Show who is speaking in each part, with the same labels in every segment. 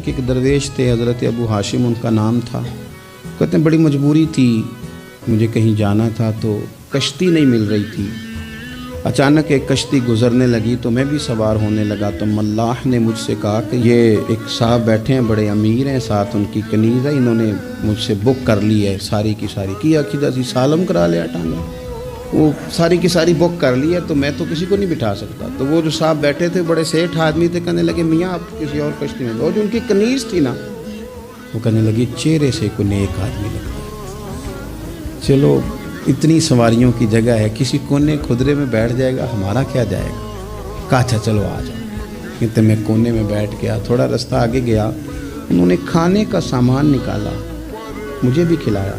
Speaker 1: کہ ایک درویش تھے حضرت ابو ہاشم ان کا نام تھا. کہتے ہیں بڑی مجبوری تھی, مجھے کہیں جانا تھا تو کشتی نہیں مل رہی تھی. اچانک ایک کشتی گزرنے لگی تو میں بھی سوار ہونے لگا تو ملاح نے مجھ سے کہا کہ یہ ایک صاحب بیٹھے ہیں, بڑے امیر ہیں, ساتھ ان کی کنیز ہے, انہوں نے مجھ سے بک کر لی ہے ساری کی ساری. کیا کیا سی سالم کرا لیا ٹانگا, وہ ساری کی ساری بک کر لی ہے تو میں تو کسی کو نہیں بٹھا سکتا. تو وہ جو صاحب بیٹھے تھے بڑے سیٹھ آدمی تھے, کہنے لگے میاں آپ کسی اور کشتی میں. وہ جو ان کی کنیز تھی نا, وہ کہنے لگی چہرے سے کوئی نیک آدمی لگتا ہے, چلو اتنی سواریوں کی جگہ ہے, کسی کونے خدرے میں بیٹھ جائے گا, ہمارا کیا جائے گا. کہا اچھا چلو آ جاؤ. کہتے میں کونے میں بیٹھ گیا, تھوڑا رستہ آگے گیا, انہوں نے کھانے کا سامان نکالا, مجھے بھی کھلایا,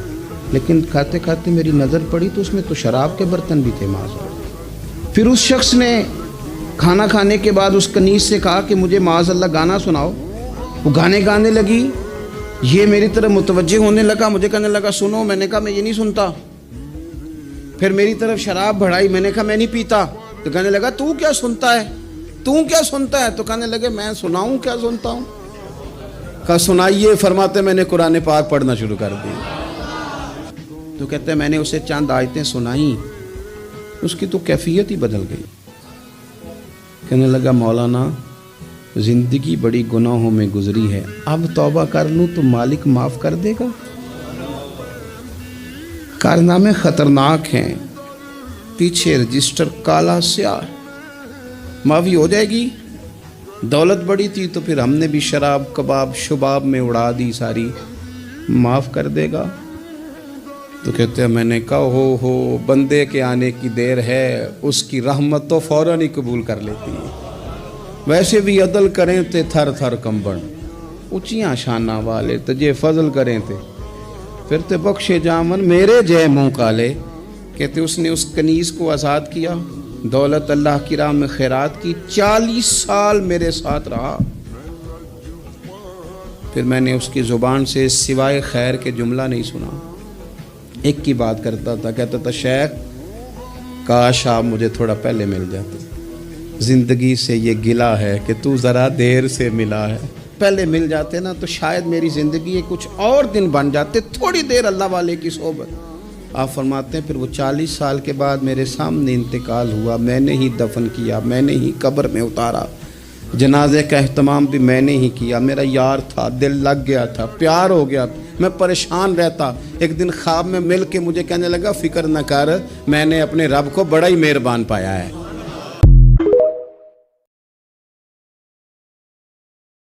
Speaker 1: لیکن کھاتے کھاتے میری نظر پڑی تو اس میں تو شراب کے برتن بھی تھے معاذ. پھر اس شخص نے کھانا کھانے کے بعد اس کنیز سے کہا کہ مجھے معاذ اللہ گانا سناؤ. وہ گانے گانے لگی, یہ میری طرف متوجہ ہونے لگا, مجھے کہنے لگا سنو. میں نے کہا میں یہ نہیں سنتا. پھر میری طرف شراب بڑھائی, میں نے کہا میں نہیں پیتا. تو کہنے لگا تو کیا سنتا ہے, تو کیا سنتا ہے. تو کہنے لگے میں سناؤں کیا سنتا ہوں. کہا سنائیے. فرماتے میں نے قرآن پاک پڑھنا شروع کر دی. تو کہتے ہیں میں نے اسے چند آیتیں سنائیں, اس کی تو کیفیت ہی بدل گئی. کہنے لگا مولانا زندگی بڑی گناہوں میں گزری ہے, اب توبہ کر لوں تو مالک معاف کر دے گا. کارنامے خطرناک ہیں, پیچھے رجسٹر کالا سیاہ, معافی ہو جائے گی. دولت بڑی تھی تو پھر ہم نے بھی شراب کباب شباب میں اڑا دی ساری, معاف کر دے گا. تو کہتے ہیں میں نے کہا ہو بندے کے آنے کی دیر ہے, اس کی رحمت تو فوراً ہی قبول کر لیتی ہے. ویسے بھی عدل کریں تے تھر تھر کمبن, اونچیاں شانہ والے تجھے فضل کریں تے پھر تے بخشے جامن میرے جے منہ کالے. کہتے اس نے اس کنیز کو آزاد کیا, دولت اللہ کی راہ میں خیرات کی, 40 سال میرے ساتھ رہا. پھر میں نے اس کی زبان سے سوائے خیر کے جملہ نہیں سنا. ایک کی بات کرتا تھا, کہتا تھا شیخ کاش آپ مجھے تھوڑا پہلے مل جاتے, زندگی سے یہ گلہ ہے کہ تو ذرا دیر سے ملا ہے. پہلے مل جاتے نا تو شاید میری زندگی کچھ اور دن بن جاتے, تھوڑی دیر اللہ والے کی صحبت. آپ فرماتے ہیں پھر وہ 40 سال کے بعد میرے سامنے انتقال ہوا, میں نے ہی دفن کیا, میں نے ہی قبر میں اتارا, جنازے کا اہتمام بھی میں نے ہی کیا. میرا یار تھا, دل لگ گیا تھا, پیار ہو گیا, میں پریشان رہتا. ایک دن خواب میں مل کے مجھے کہنے لگا فکر نہ کر, میں نے اپنے رب کو بڑا ہی مہربان پایا ہے.